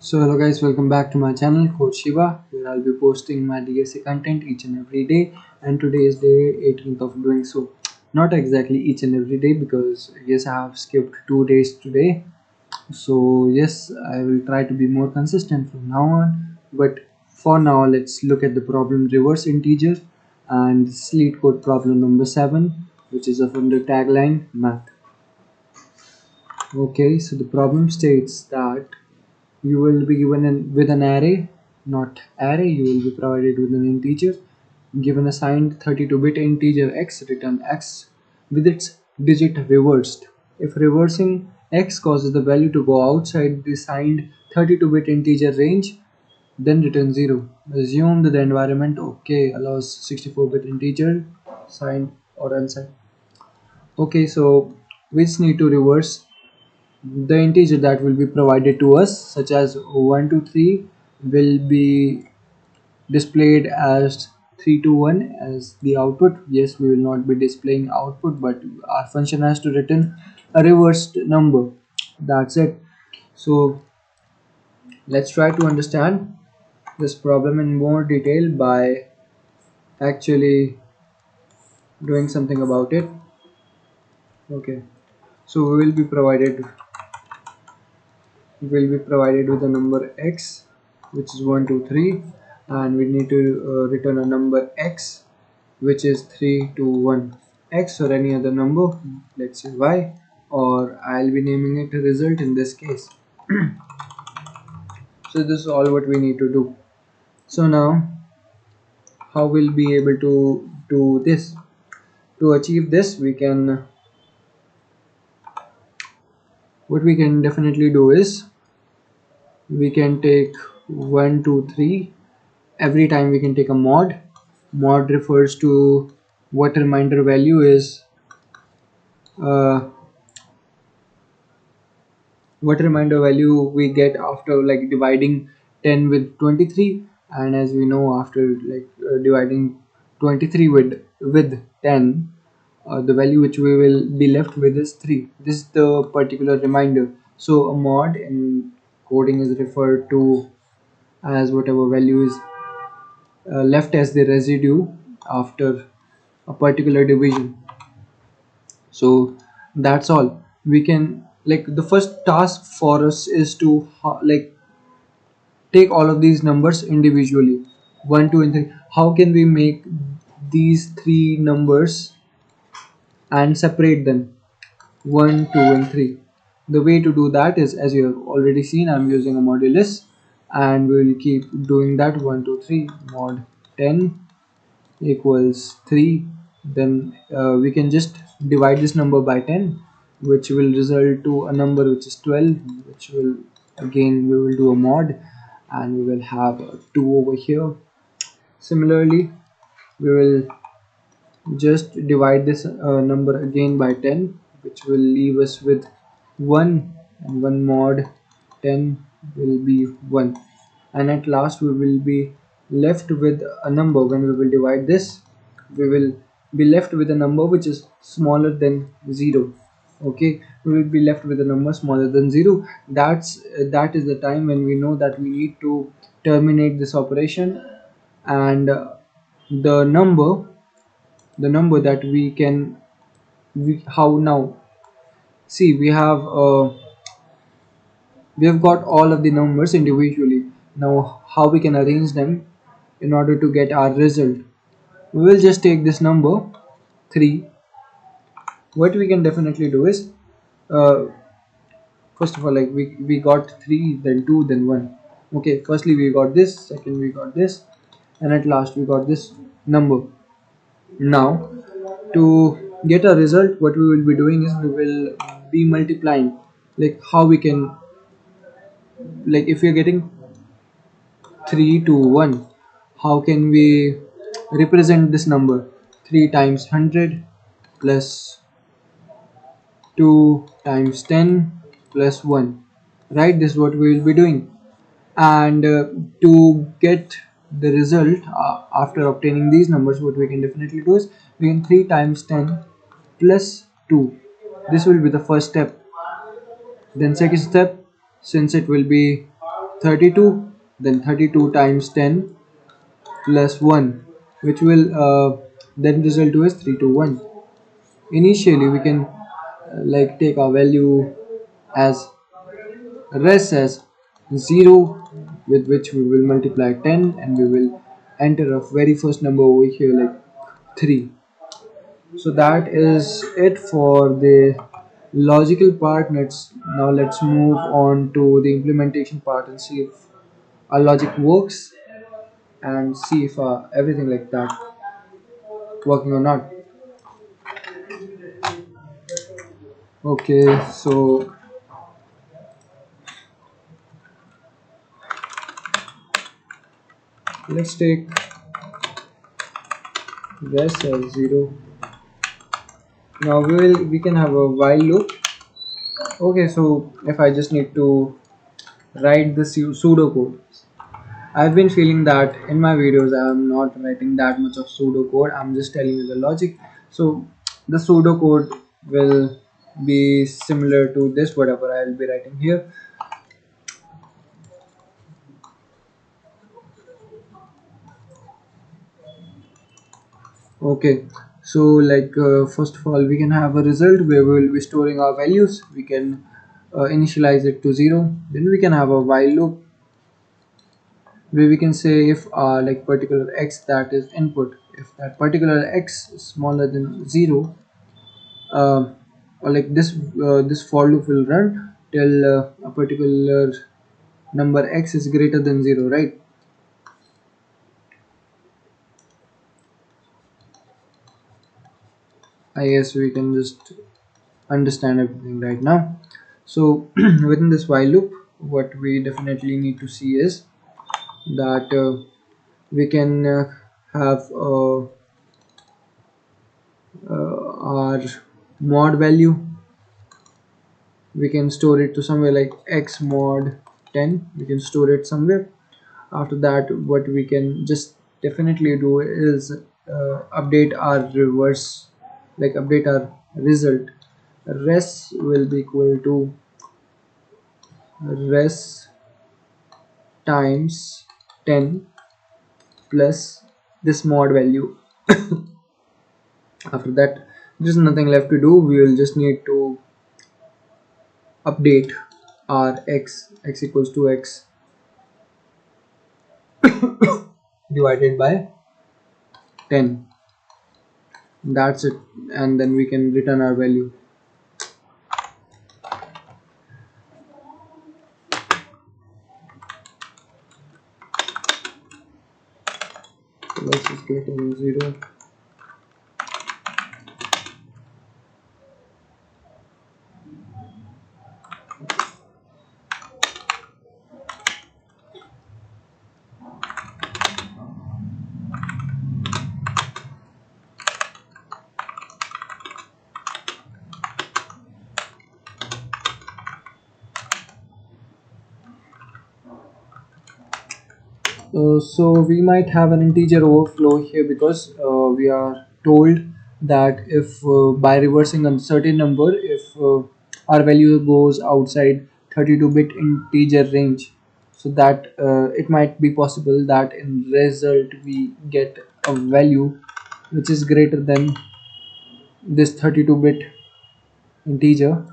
So hello guys, welcome back to my channel Coach Shiva, where I'll be posting my DSA content each and every day, and today is day 18th of doing so. Not exactly each and every day because yes, I have skipped 2 days today. So yes, I will try to be more consistent from now on. But for now, let's look at the problem reverse integer and sleet code problem number 7, which is from the tagline math. Okay, so the problem states that you will be given with an array, not array, you will be provided with an integer, given assigned 32-bit integer x, return x with its digit reversed. If reversing x causes the value to go outside the assigned 32-bit integer range, then return 0. Assume that the environment okay allows 64-bit integer, signed or unsigned. Okay, so we just need to reverse the integer that will be provided to us, such as 123, will be displayed as 321 as the output. Yes, we will not be displaying output, but our function has to return a reversed number. That's it. So let's try to understand this problem in more detail by actually doing something about it. Okay, so we will be provided with a number x, which is 123, and we need to return a number x, which is 321. X or any other number, let's say y, or I'll be naming it a result in this case. So this is all what we need to do. So now how we'll be able to do this? To achieve this, what we can definitely do is we can take 1 2 3. Every time we can take a mod refers to what reminder value is uh, what reminder value we get after like dividing 10 with 23. And as we know, after dividing 23 with 10, the value which we will be left with is 3. This is the particular reminder. So a mod in coding is referred to as whatever value is left as the residue after a particular division. So that's all we can, like, the first task for us is to take all of these numbers individually, 1 2 and 3. How can we make these three numbers and separate them, 1 2 and 3? The way to do that is, as you have already seen, I'm using a modulus, and we will keep doing that. 1 2 3 mod 10 equals 3. Then we can just divide this number by 10, which will result to a number which is 12, which will, again, we will do a mod, and we will have a 2 over here. Similarly, we will just divide this number again by 10, which will leave us with 1, and 1 mod 10 will be 1. And at last we will be left with a number. When we will divide this, we will be left with a number which is smaller than 0. Okay, we will be left with a number smaller than 0. That is the time when we know that we need to terminate this operation. And the number the number that how now, see, we have got all of the numbers individually. Now how we can arrange them in order to get our result? We will just take this number 3. What we can definitely do is, uh, first of all, like, we got 3, then 2, then 1. Okay, firstly we got this, second we got this, and at last we got this number. Now, to get a result, what we will be doing is we will be multiplying. Like, how we can, like, if we are getting 3 to 1, how can we represent this number? 3 times 100 plus 2 times 10 plus 1, right? This is what we will be doing. And to get the result, after obtaining these numbers, what we can definitely do is we can 3 times 10 plus 2. This will be the first step. Then second step, since it will be 32, then 32 times 10 plus 1, which will then result to as 321. Initially we can like take our value as res as 0, with which we will multiply 10, and we will enter a very first number over here like 3. So that is it for the logical part. Let's move on to the implementation part and see if our logic works, and see if everything like that working or not. Okay, so let's take res as 0. Now we can have a while loop. Okay, so if I just need to write the pseudocode, I've been feeling that in my videos I'm not writing that much of pseudocode. I'm just telling you the logic. So the pseudocode will be similar to this, whatever I'll be writing here. Okay, so like first of all, we can have a result where we will be storing our values. We can initialize it to 0. Then we can have a while loop where we can say if like particular x, that is input, if that particular x is smaller than 0, uh, or like this for loop will run till a particular number x is greater than 0, right? I guess we can just understand everything right now. So within this while loop, what we definitely need to see is that we can have our mod value. We can store it to somewhere like x mod 10. We can store it somewhere. After that, what we can just definitely do is update our reverse, like update our result. Res will be equal to res times 10 plus this mod value. After that, there's nothing left to do. We will just need to update our x equals to x divided by 10. That's it, and then we can return our value. So let's just greater than 0. So we might have an integer overflow here, because we are told that if by reversing a certain number, if our value goes outside 32-bit integer range, so that it might be possible that in result we get a value which is greater than this 32-bit integer.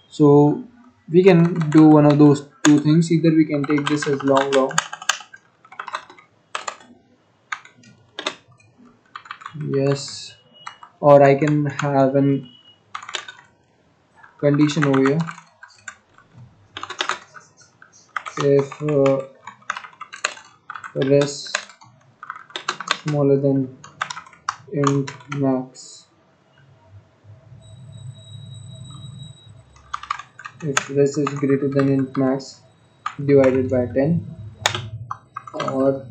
So we can do one of those two things. Either we can take this as long, yes, or I can have an condition over here. If res smaller than int max, if res is greater than int max divided by 10, or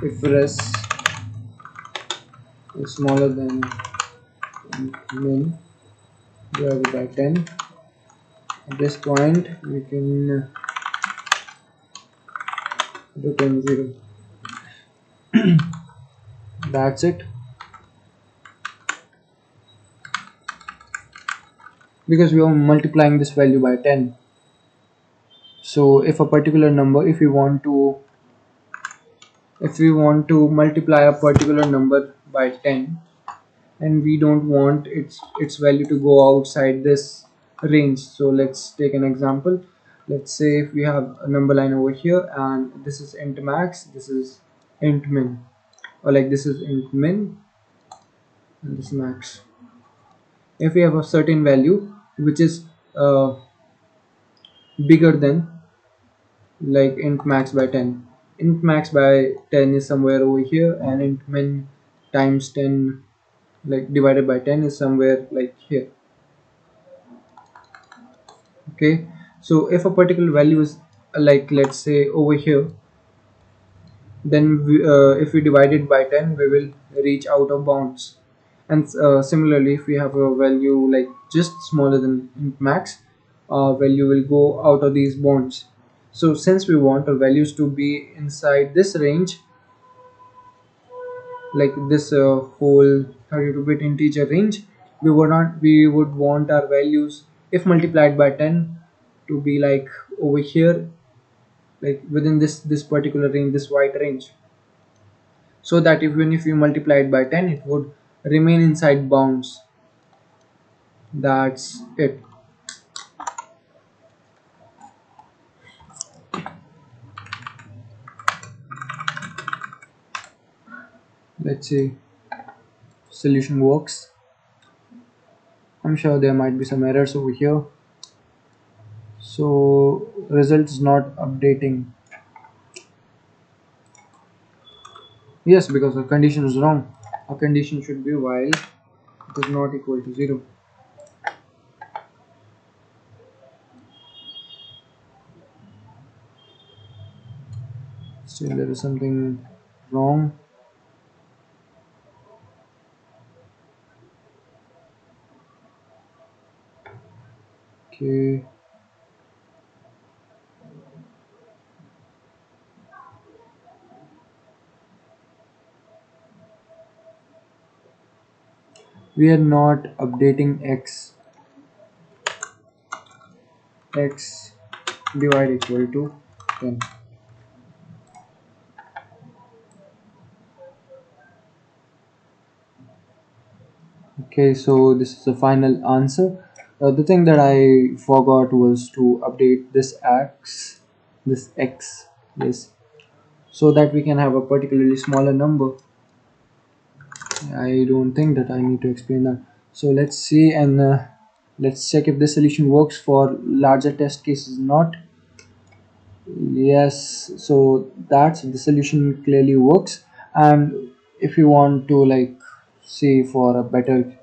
if res is smaller than int min divided by 10. At this point we can return 0. That's it, because we are multiplying this value by 10. So if a particular number, if we want to multiply a particular number by 10, and we don't want its value to go outside this range. So let's take an example. Let's say if we have a number line over here, and this is int max, this is int min, or like this is int min and this max. If we have a certain value which is bigger than, like int max by 10, int max by 10 is somewhere over here, and int min times 10, like divided by 10, is somewhere like here. Okay, so if a particular value is like, let's say over here, then if we divide it by 10, we will reach out of bounds. And similarly, if we have a value like just smaller than int max, value will go out of these bounds. So since we want our values to be inside this range, like this whole 32-bit integer range, we would want our values, if multiplied by 10, to be like over here, like within this particular range, this white range, so that even if you multiply it by 10, it would remain inside bounds. That's it. Let's see, solution works. I'm sure there might be some errors over here. So result is not updating. Yes, because the condition is wrong. A condition should be while it is not equal to 0. Still there is something wrong. Okay, we are not updating x divide equal to 10. Okay, so this is the final answer. The thing that I forgot was to update this x, yes, so that we can have a particularly smaller number. I don't think that I need to explain that. So let's see, and let's check if this solution works for larger test cases. Not, yes, so that's the solution clearly works. And if you want to like see for a better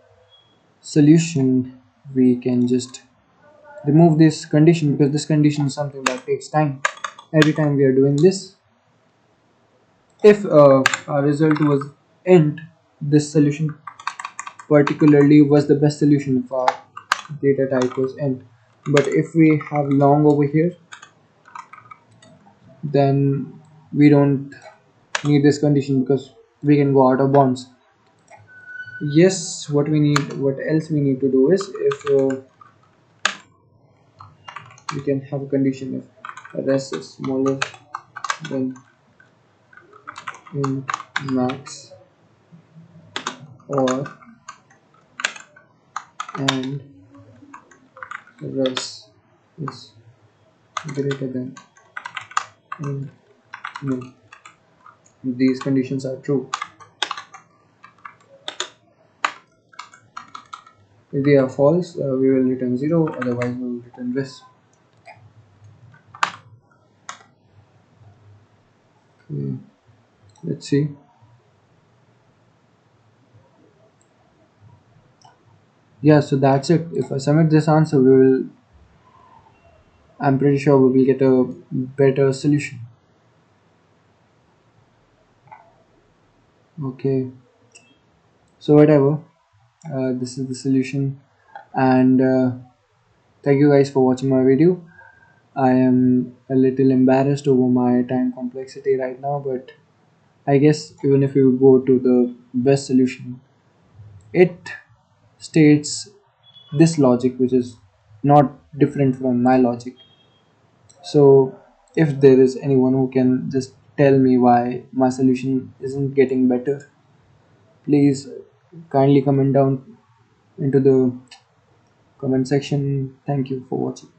solution, we can just remove this condition, because this condition is something that takes time. Every time we are doing this, if our result was int, this solution particularly was the best solution if our data type was int. But if we have long over here, then we don't need this condition, because we can go out of bounds. Yes, what else we need to do is, if we can have a condition if res is smaller than int max, or and res is greater than int min. These conditions are true. If they are false, we will return 0, otherwise we will return res. Okay. Let's see. Yeah, so that's it. If I submit this answer, I'm pretty sure we will get a better solution. Okay, so whatever, this is the solution, and thank you guys for watching my video. I am a little embarrassed over my time complexity right now, but I guess even if you go to the best solution, it states this logic which is not different from my logic. So if there is anyone who can just tell me why my solution isn't getting better, please kindly comment down into the comment section. Thank you for watching.